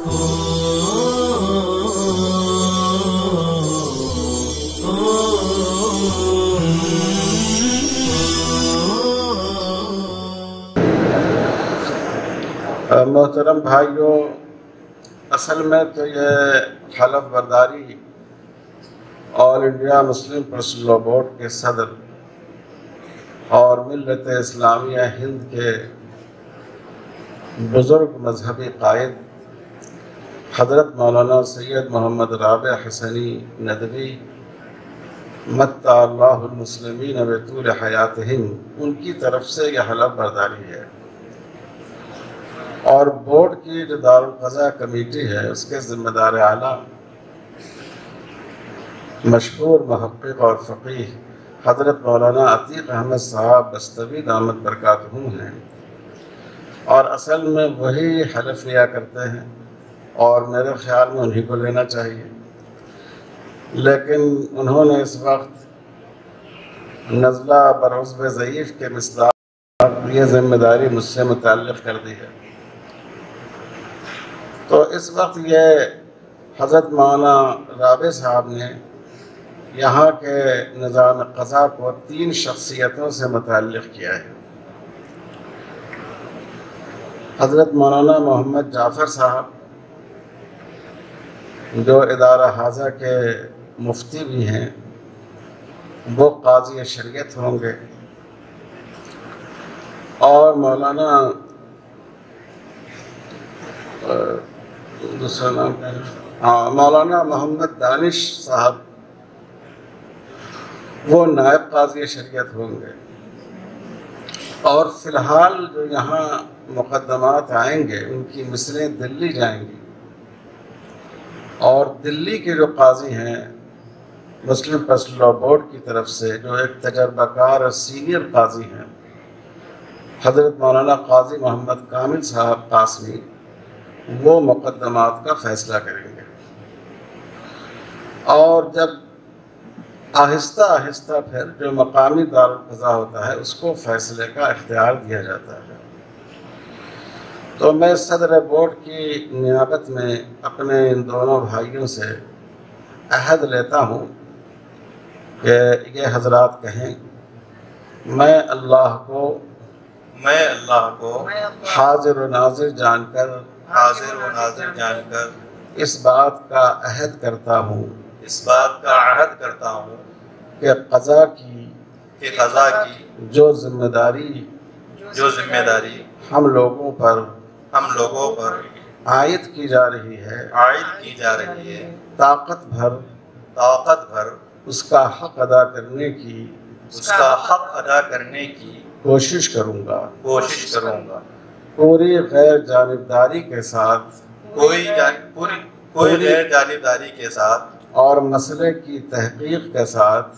محترم بھائیوں، اصل میں تو یہ حلف برداری all India Muslim personal law board کے صدر اور ملت اسلامیہ ہند کے بزرگ مذہبی قائد حضرت مولانا سید محمد رابع حسنی ندوی متع اللہ المسلمین بطول حیاتہم، ان کی طرف سے یہ حلف برداری ہے، اور بورڈ کی جو دارالقضاء کمیٹی ہے اس کے ذمہ دار اعلیٰ مشہور محقق اور فقیہ حضرت مولانا عتیق احمد صاحب بستوی دامت برکاتہم ہیں، اور اصل میں وہی حلف لیا کرتے ہیں اور میرے خیال میں انہی کو لینا چاہیے، لیکن انہوں نے اس وقت نزلہ برعضو ضعیف کے مصداق یہ ذمہ داری مجھ سے متعلق کر دی ہے۔ تو اس وقت یہ حضرت مولانا رابع صاحب نے یہاں کے نظام قضاء کو 3 شخصیتوں سے متعلق کیا ہے۔ حضرت مولانا محمد جعفر صاحب جو ادارہ حاضہ کے مفتی بھی ہیں، وہ قاضی شریعت ہوں گے، اور مولانا دوسرا نام مولانا محمد دانش صاحب وہ نائب قاضی شریعت ہوں گے، اور فی الحال جو یہاں مقدمات آئیں گے ان کی مثلیں دلی جائیں گی، اور دلی کے جو قاضی ہیں مسلم پرسنل لاء بورڈ کی طرف سے جو ایک تجربہ کار اور سینئر قاضی ہیں حضرت مولانا قاضی محمد کامل صاحب قاسمی، وہ مقدمات کا فیصلہ کریں گے، اور جب آہستہ آہستہ پھر جو مقامی دارالقضاء ہوتا ہے اس کو فیصلے کا اختیار دیا جاتا ہے۔ تو میں صدر بورڈ کی نیابت میں اپنے ان دونوں بھائیوں سے عہد لیتا ہوں کہ یہ حضرات کہیں، میں اللہ کو حاضر و ناظر جان کر اس بات کا عہد کرتا ہوں کہ قضاء کی جو ذمہ داری ہم لوگوں پر عائد کی جا رہی ہے، طاقت بھر اس کا حق ادا کرنے کی کوشش کروں گا، پوری غیر جانبداری کے ساتھ اور مسئلے کی تحقیق کے ساتھ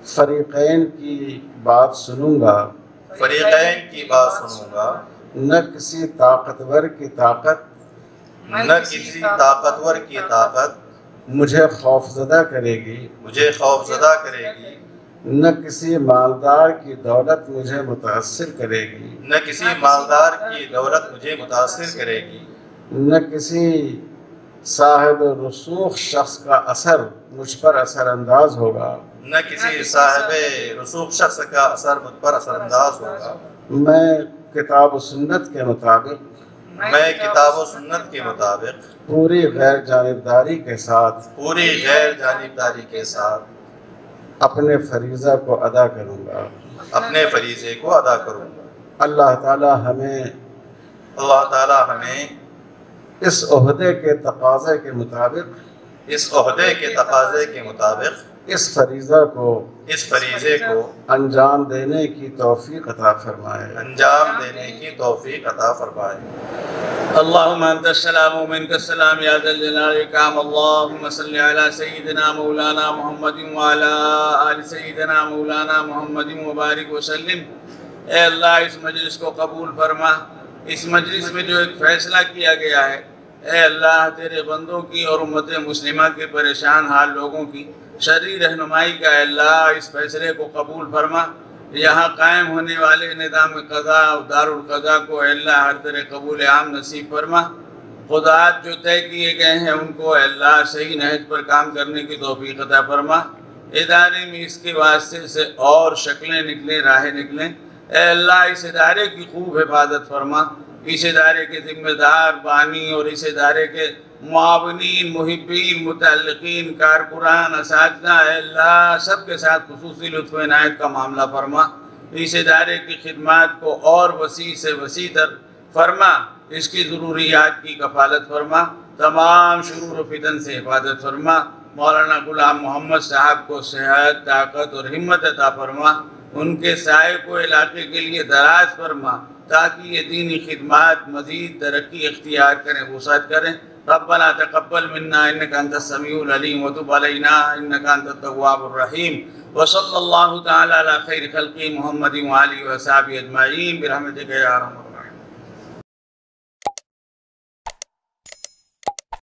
فریقین کی بات سنوں گا، نہ کسی طاقتور کی طاقت مجھے خوفزدہ کرے گی، نہ کسی مالدار کی دولت مجھے متاثر کرے گی، نہ کسی صاحب رسوخ شخص کا اثر مجھ پر اثر انداز ہوگا، میں کتاب و سنت کے مطابق پوری غیر جانبداری کے ساتھ اپنے فریضہ کو ادا کروں گا۔ اللہ تعالی ہمیں اس عہدے کے تقاضے کے مطابق اس فریضہ کو انجام دینے کی توفیق عطا فرمائے۔ اللہم انت السلام و منک السلام یا ذا الجلال والاکرام، اللہم صلی علی سیدنا مولانا محمد وعلی آل سیدنا مولانا محمد مبارک وسلم۔ اے اللہ اس مجلس کو قبول فرما، اس مجلس میں جو ایک فیصلہ کیا گیا ہے، اے اللہ تیرے بندوں کی اور امت مسلمہ کے پریشان حال لوگوں کی شرعی رہنمائی کا اے اللہ اس فیصلے کو قبول فرما۔ یہاں قائم ہونے والے نظام قضا اور دارالقضا کو اے اللہ ہر طرح قبول عام نصیب فرما۔ خطوات جو طے کیے گئے ہیں ان کو اے اللہ صحیح نہج پر کام کرنے کی توفیق عطا فرما۔ ادارے میں اس کے واسطے سے اور شکلیں نکلیں، راہیں نکلیں، اے اللہ اس ادارے کی خوب حفاظت فرما۔ اس ادارے کے ذمہ دار بانی اور اس ادارے کے معاونین، محبین، متعلقین، کارکنان، اساتذہ، اے اللہ سب کے ساتھ خصوصی لطف و عنایت کا معاملہ فرما۔ اس ادارے کی خدمات کو اور وسیع سے وسیع تر فرما، اس کی ضروریات کی کفالت فرما، تمام شرور و فتن سے حفاظت فرما۔ مولانا غلام محمد صاحب کو صحت، طاقت اور ہمت عطا فرما، ان کے سائے کو علاقے کے لیے دراز فرما تاکہ یہ دینی خدمات مزید ترقی اختیار کریں، وسعت کریں۔ ربنا تقبل منا انك انت السميع العليم وتب علينا انك انت التواب الرحيم وصلى الله تعالى على خير خلقه محمد وآله وصحبه اجمعين برحمتك يا ارحم الراحمين۔